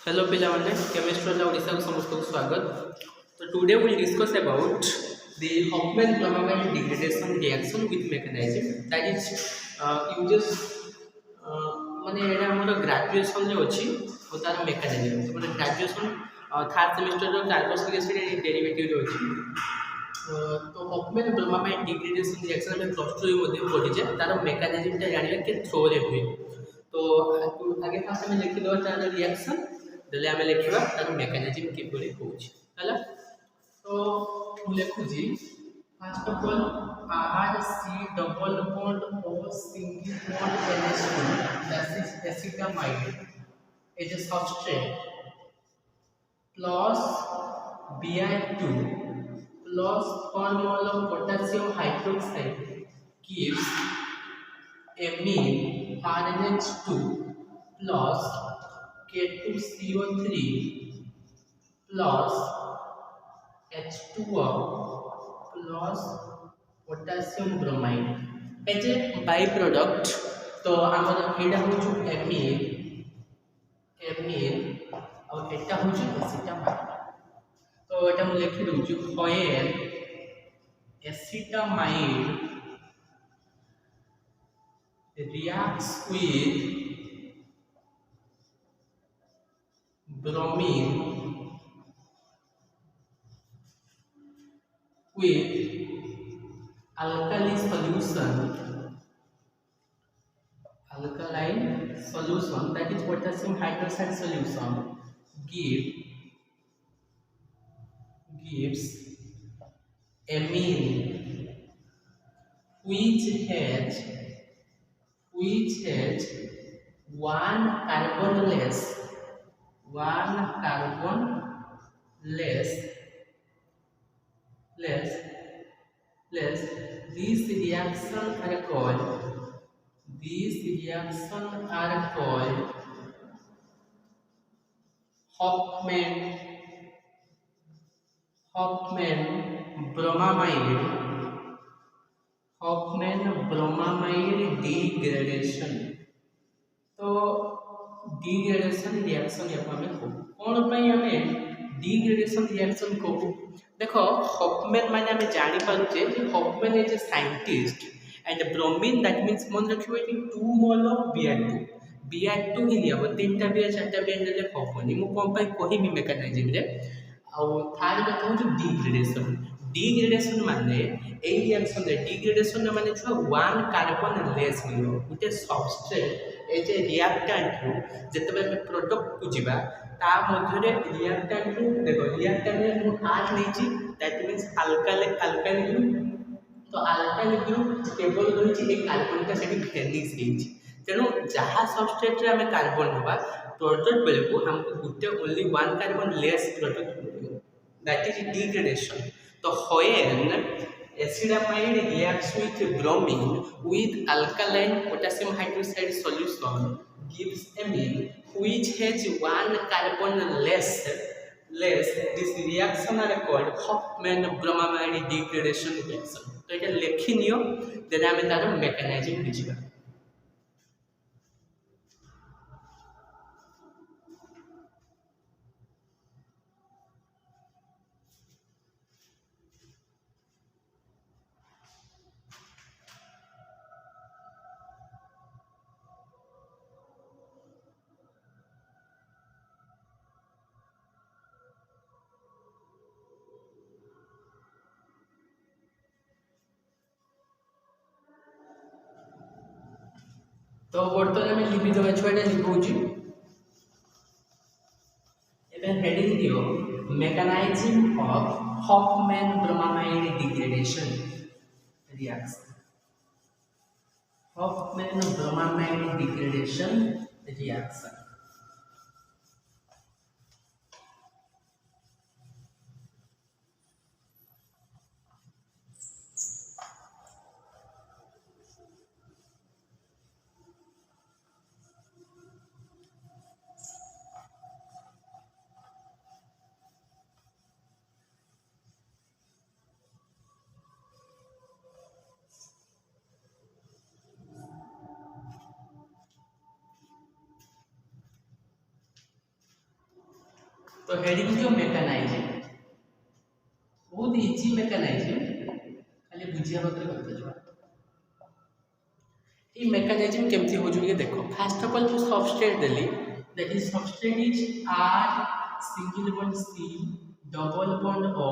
Hello पिलाମାନେ chemistry Odisha को समस्त को स्वागत। तो today we will discuss about the Hoffman-Brahman degradation reaction with mechanism that is uses माने एटा हमर ग्रेजुएशन रे अछि और तार मेकानिज्म तो माने ग्रेजुएशन थर्ड सेमेस्टर रो कार्बोक्सिलिक एसिड डेरिवेटिव रो अछि तो Hoffman-Brahman degradation reaction में प्लस 2 मध्ये पढि जे तार मेकानिज्म ता जानिबा के थ्रो रे हुए। तो आगे फास्ट में लिखि दो तार रिएक्शन देले आमे लिखिबा तार मेकानिज्म किपरि होउछि हला। तो लिखुछि first of all RC double bond O single bond NH2 that is acetamide is a substrate plus Bi2 plus 1 mole of potassium hydroxide gives amine RNH2 plus K2CO3 plus H2O plus potassium bromide as a by product. तो आमर एटा होछु amine और एटा होछु acetamide. तो एटा हम लिखि दउछु when acetamide reacts with bromine with alkaline solution that is potassium hydroxide solution gives amine which has one carbon less. These reactions are called Hoffman bromamide degradation। तो degradation reaction यहाँ हमें कौन पाई हमें डिग्रेडेशन रिएक्शन को देखो Hoffmann माने हमें जानि पारुचे जे Hofmann is a scientist and bromine that means मन रखिबो कि 2 मोल ऑफ Br2 ही लिया तीनटा Br चारटा Br देले हॉफमैन मु कोन पाई कहिबी मेकानिज्म रे आ थर्ड बात हो डिग्रेडेशन माने ए रिएक्शन रे डिग्रेडेशन माने छ वन कार्बन लेस मिलो गुटे सबस्ट्रेट ए जे रिएक्टेंट रो जतबे में प्रोडक्ट को जीवा ता मध्य रे रिएक्टेंट रो देखो रिएक्टेंट रे मु आठ लेची दैट मींस अल्काइल ग्रुप। तो अल्काइल ग्रुप केवल रही एक कार्बन का सेठी फेनिक्स रही तेणु जहाँ सबस्ट्रेट रे हमें कार्बन होबा प्रोडक्ट बेले को हमको गुटे only one carbon less product मिलियो दैट इज डिग्रेडेशन। तो when एसिडामाइड reacts with bromine with alkaline potassium hydroxide solution gives amine which has one carbon less. This reaction are called Hoffman bromamide degradation reaction। तो এটা লিখি নিও দেন আমি তার mechanism বুঝিবা। तो बर्तमान में लिपि दबा छुआटा लिखौची एबे हेडिंग दियो mechanism of Hofmann bromamide degradation reaction. Hofmann bromamide degradation reaction. तो हेडिंग जो मेकानाइजिंग बहुत इजी मेकानाइजिंग खाली बुझिया बदले करते जो ये मेकानिज्म केमती हो जो ये देखो फर्स्ट ऑफ ऑल जो substrate Delhi that is substrate is R single bond C double bond O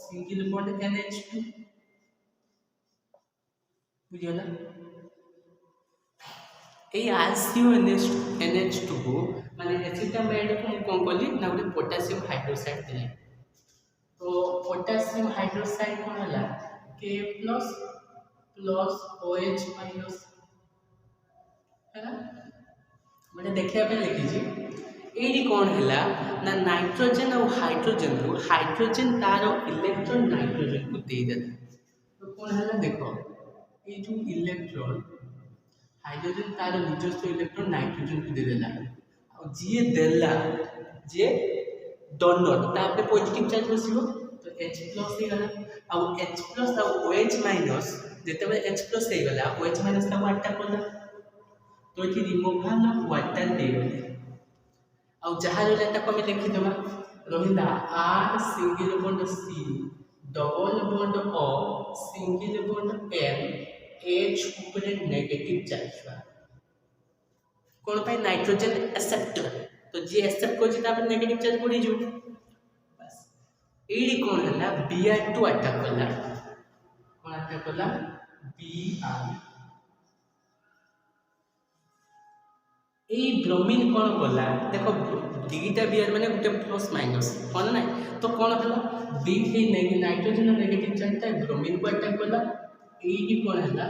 single bond NH2 बुझियो ना এই RCO NH2 को माने एसिटामाइड को कोन कोली ना गोटे पोटेशियम हाइड्रोक्साइड देली तो पोटेशियम हाइड्रोक्साइड कोन हला K प्लस OH माइनस है ना मैंने देखिया पे लिखी एडी कौन हैला ना नाइट्रोजन और हाइड्रोजन तार इलेक्ट्रॉन नाइट्रोजन को दे देता तो कौन हैला देखो ये जो इलेक्ट्रॉन हाइड्रोजन तार निजस्व इलेक्ट्रॉन नाइट्रोजन को दे देला और जे देला जे डोनर तापे पॉजिटिव चार्ज बसिबो तो H+ हे गला और H+ और OH- जेते बेले H+ हे गला OH- ता वाटर कोला तो ये रिमूवल ऑफ वाटर देबले और जहाँ रहता को हमें लिखी देवा रहिला R single bond C double bond O single bond N H ऊपर नेगेटिव चार्ज बा कोन पे नाइट्रोजन एक्सेप्टर तो जे एक्सेप्ट को जिता पर नेगेटिव चार्ज पड़ी जो बस एडी कोन हला Br2 अटैक करला कोन अटैक करला Br এই ব্রোমিন কোন কলা দেখো দুইটা বিয়ার মানে গোটে প্লস মাইনাস কোন না তো কোন হলো বি এই নাইট্রোজেন নেগেটিভ চার্জটা ব্রোমিন को अटैक কলা এইটি কোন হলা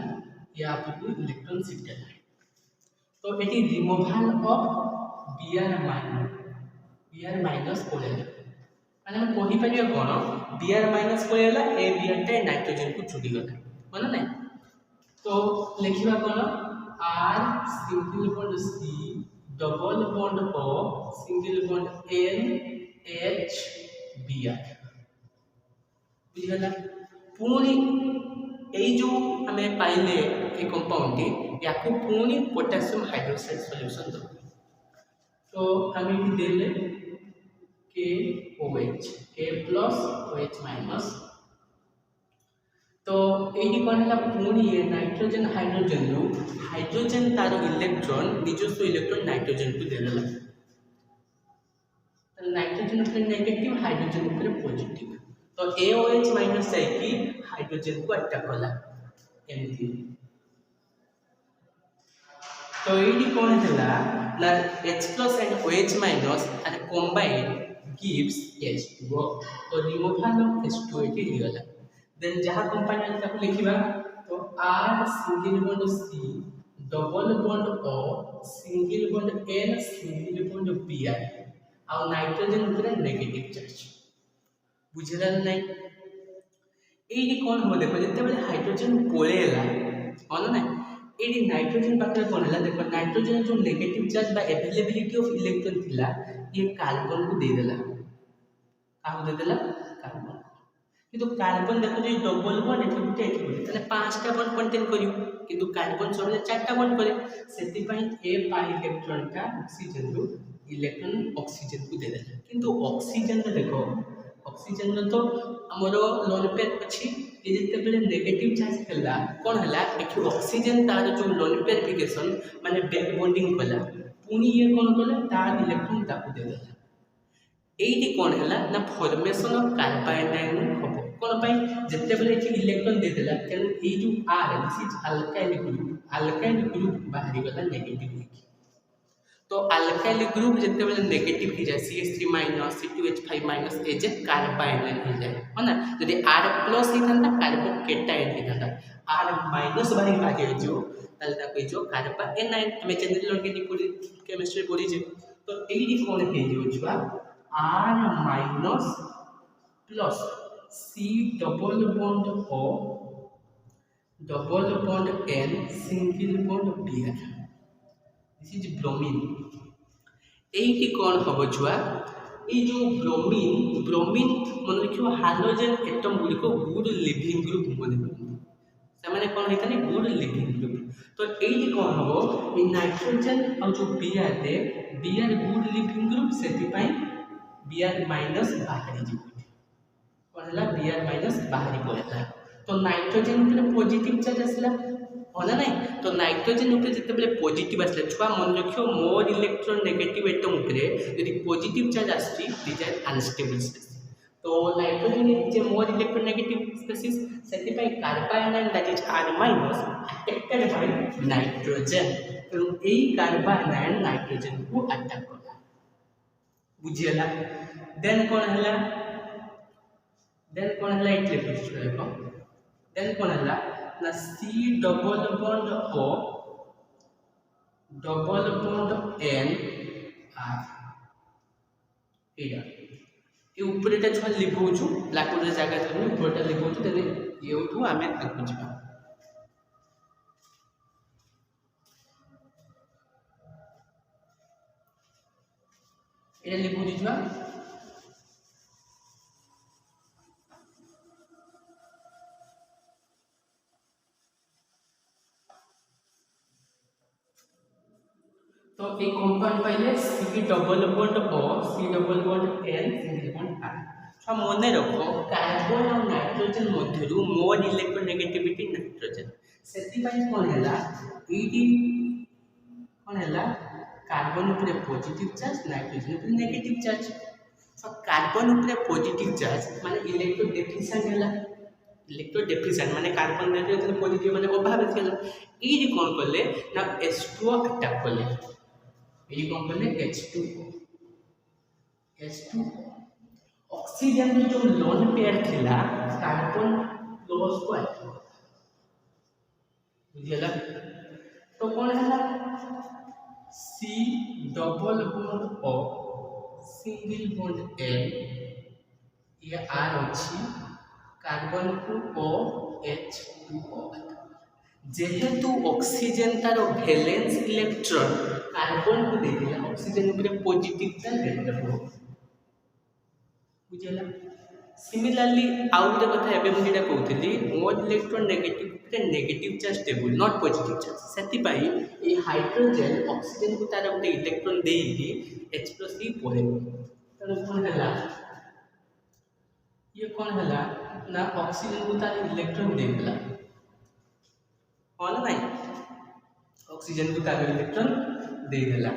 ইয়া আপু ইলেক্ট্রন শিফট হলা তো এটি রিমুভাল অফ বিআর মাইনাস কোলেলা মানে আমি কহি পারিয়া কোন বিআর মাইনাস কোলেলা এ বিআরটা নাইট্রোজেন को ছুটি গলা কোন না তো লিখিবা কোন R single bond C double bond O single bond N H Br बुझला पुणी এই जो हमें पाइले ए कंपाउंड या को पुणी पोटेशियम हाइड्रोक्साइड सॉल्यूशन दो तो हमें भी देले KOH K+OH- तो एडी कोन हला पुणी नाइट्रोजन हाइड्रोजन तार इलेक्ट्रॉन निजस्व इलेक्ट्रॉन नाइट्रोजन को देला तो नाइट्रोजन ऊपर नेगेटिव हाइड्रोजन ऊपर पॉजिटिव तो AOH- जाय कि हाइड्रोजन को अटैक कला एमती तो एडी कोन हला ना H+ and OH- are combine gives H2O तो रिमूवल ऑफ H2O एटी हिगला देन जहाँ कंपाउंड तक लिखिबा तो R single bond C double bond O single bond N single bond Br और नाइट्रोजन ऊपर नेगेटिव चार्ज बुझला नै एडी कोन हो देखो जते बेले हाइड्रोजन पळेला कोन नै एडी नाइट्रोजन पाखरे कोन हला देखो नाइट्रोजन जो नेगेटिव चार्ज बा अवेलेबिलिटी ऑफ इलेक्ट्रॉन थिला ये कार्बन को दे देला का दे देला कार्बन किंतु कार्बन देखो जो डबल बॉन्ड एठी गुटे ताले पांचटा बॉन्ड कंटेन करियो किंतु कार्बन सबले चारटा बॉन्ड करे सेति पई ए पाई इलेक्ट्रॉन का ऑक्सीजन रो इलेक्ट्रॉन ऑक्सीजन को दे देला किंतु ऑक्सीजन रे देखो ऑक्सीजन रे तो हमरो लोन पेयर अछि ये जते बेले नेगेटिव चार्ज हला कोन हला एठी ऑक्सीजन तार जो लोन पेयरिफिकेशन माने बैक बॉन्डिंग कला पुनी ये कोन कला तार इलेक्ट्रॉन ताको दे देला एठी कोन हला ना फॉर्मेशन ऑफ कार्बाइनाइन हो कोन पई जते बेले एठी इलेक्ट्रॉन दे देला तेनु ए जो R this is alkyl group बाहरी वाला नेगेटिव लिखी तो अल्काइल ग्रुप जते बेले नेगेटिव हो जाय CH3- C2H5- एज कार्बाइनाइन हो जाय माने यदि R+ ही थांता कार्बोकेटाइन ही थांता R- बारी आगे जो ताले ता जो कार्बाइनाइन हमें जनरल ऑर्गेनिक केमिस्ट्री पढ़ी जे तो एडी कोन हे जो छुआ R- plus C double bond O double bond N single bond Br this is bromine एटी कोन हबो छुआ ए जो ब्रोमीन मन रखियो हाइड्रोजन एटम गुडी को गुड लिविंग ग्रुप मन से माने कोन हेतने गुड लिविंग ग्रुप तो एटी कोन हबो ए नाइट्रोजन और जो Br गुड लिविंग ग्रुप सेति पई Br माइनस बाहरी जी कौन है Br माइनस बाहरी पड़ेगा तो नाइट्रोजन ऊपर पॉजिटिव चार्ज आसला होला नहीं तो नाइट्रोजन ऊपर जिते बेले पॉजिटिव आसला छुआ मन रखियो मोर इलेक्ट्रॉन नेगेटिव एटम ऊपर यदि पॉजिटिव चार्ज आसी दिस आर अनस्टेबल स्पेसिस तो nitrogen is a more electron negative species सेति पाई carbon that is R minus attacked by nitrogen तो एई कार्बन नाइट्रोजन को अटैक करला बुझियला देन कोन हला इट लिखिस देखो देन कोन हला ना C double bond O double bond N R एटा ए ऊपरटा छुआ लिखौछु ब्लैक बोर्ड रे जागा थनु ऊपरटा लिखौछु देने एउठु आमे आगु जिबा एटा लिखौ दिजवा तो एक कंपाउंड पहले C double bond O C double bond N single bond R छ मने रखो कार्बन और नाइट्रोजन मध्यरु मोर इलेक्ट्रोनेगेटिविटी नाइट्रोजन सेति पई कोन हैला ईडी कोन हैला कार्बन ऊपर पॉजिटिव चार्ज नाइट्रोजन ऊपर नेगेटिव चार्ज तो कार्बन ऊपर पॉजिटिव चार्ज माने इलेक्ट्रोडेफिशिएंट हैला इलेक्ट्रोडेफिशिएंट माने कार्बन नाइट्रोजन पॉजिटिव माने अभाव थिला ईडी कोन करले ना H2O अटैक करले ये कौन करले H2 ऑक्सीजन में जो लोन पेयर थिला कार्बन क्लोज को आइतो बुझियला तो कौन हैला C double bond O single bond N ये R अछि कार्बन को OH2O जेहेतु ऑक्सीजन तार वैलेंस इलेक्ट्रॉन कार्बन को देला ऑक्सीजन ऊपर पॉजिटिव चार्ज देला बुझियला सिमिलरली आउट द कथा एबे हम जेटा कहउथली more electron negative charge stable not positive charge सेति पाई ए हाइड्रोजन ऑक्सीजन को तार ऊपर इलेक्ट्रॉन देई H+E पड़े तो कोन हला ये कोन हला ना ऑक्सीजन को तार इलेक्ट्रॉन देला होला नहीं ऑक्सीजन को तार इलेक्ट्रॉन दे देला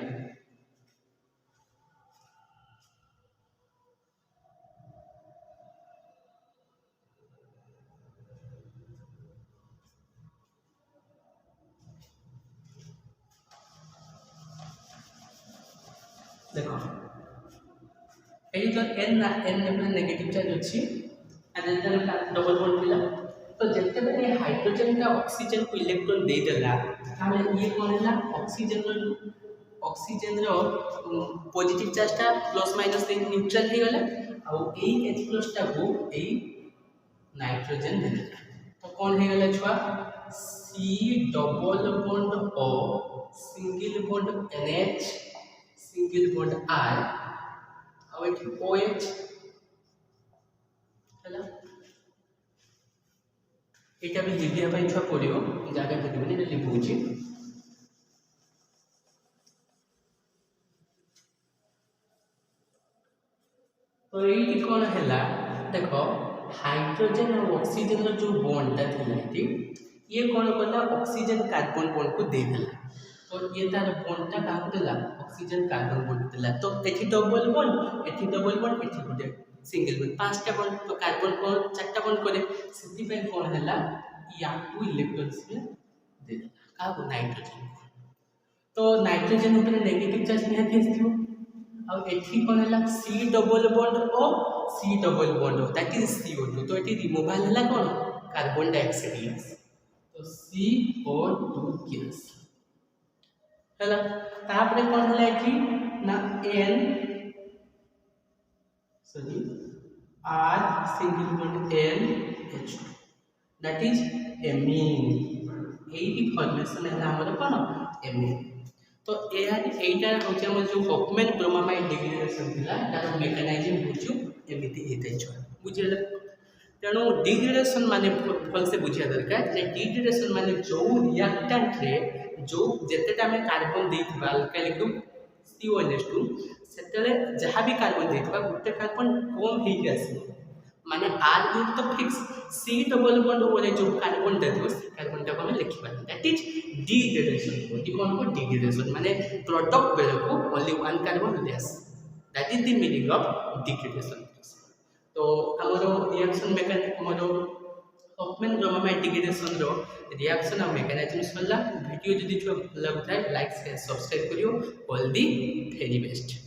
देखो एई तो N में नेगेटिव चार्ज अछि हाइड्रोजन का डबल बॉन्ड थिला तो जते बेले हाइड्रोजन का ऑक्सीजन को इलेक्ट्रॉन दे देला ताले ये कोन हैला ऑक्सीजन रो पॉजिटिव चार्ज ता प्लस माइनस दे न्यूट्रल हे गला आ एई H+ ता को एई नाइट्रोजन दे देला तो कोन हे गला छुआ C double bond O single bond NH single bond R आ एठी OH हैला एटा भी लिखिया पई छुआ पड़ियो जागा देखबनी ने लिखुची तो ये कौन हैला देखो हाइड्रोजन और ऑक्सीजन रो जो बॉन्ड ता थिला ये कौन कला ऑक्सीजन कार्बन बॉन्ड को दे देला तो ये तार बॉन्ड ता का देला ऑक्सीजन कार्बन बॉन्ड देला तो एठी डबल बॉन्ड एठी गुटे सिंगल बॉन्ड पांचटा बॉन्ड तो कार्बन को चारटा बॉन्ड करे सिद्धि पे कौन हैला या टू इलेक्ट्रॉन से दे देला का नाइट्रोजन तो नाइट्रोजन ऊपर नेगेटिव चार्ज निहाती आथियो और एठी कोन हैला C double bond O C double bond O that is CO2 तो एठी रिमूवल हैला कोन कार्बन डाइऑक्साइड गैस तो CO2 गैस हैला तापरे कोन हैला एठी ना N sorry R single bond N H2 that is amine eighty formation हैला हमर कोन एमीन तो एटा होचे हम जो हॉफमैन ब्रोमामाइड डिग्रेडेशन थिला तार मेकानिज्म बुझु एमिति हेतै छ बुझिला तेणु डिग्रेडेशन माने फल से बुझिया दरकार जे डिग्रेडेशन माने जो रिएक्टेंट रे जो जेतेटा में कार्बन देथिबा अल्काइल ग्रुप CONH2 सेतले जहाँ भी कार्बन देथिबा गुटे कार्बन कम ही आसी माने R ग्रुप तो फिक्स C डबल बॉन्ड वाले जो कार्बन देथिबो से कार्बन टा को लिखिबा दैट इज डिग्रेडेशन को कौन को डिग्रेडेशन माने प्रोडक्ट बेले को only one carbon less that is the meaning of degradation तो हमरो रिएक्शन मैकेनिज्म हमरो हॉफमैन ब्रोमाइड डिग्रेडेशन रो रिएक्शन और मैकेनिज्म सल्ला वीडियो जदि जो भल लगुଥାଏ लाइक शेयर सब्सक्राइब करियो ऑल दी वेरी बेस्ट।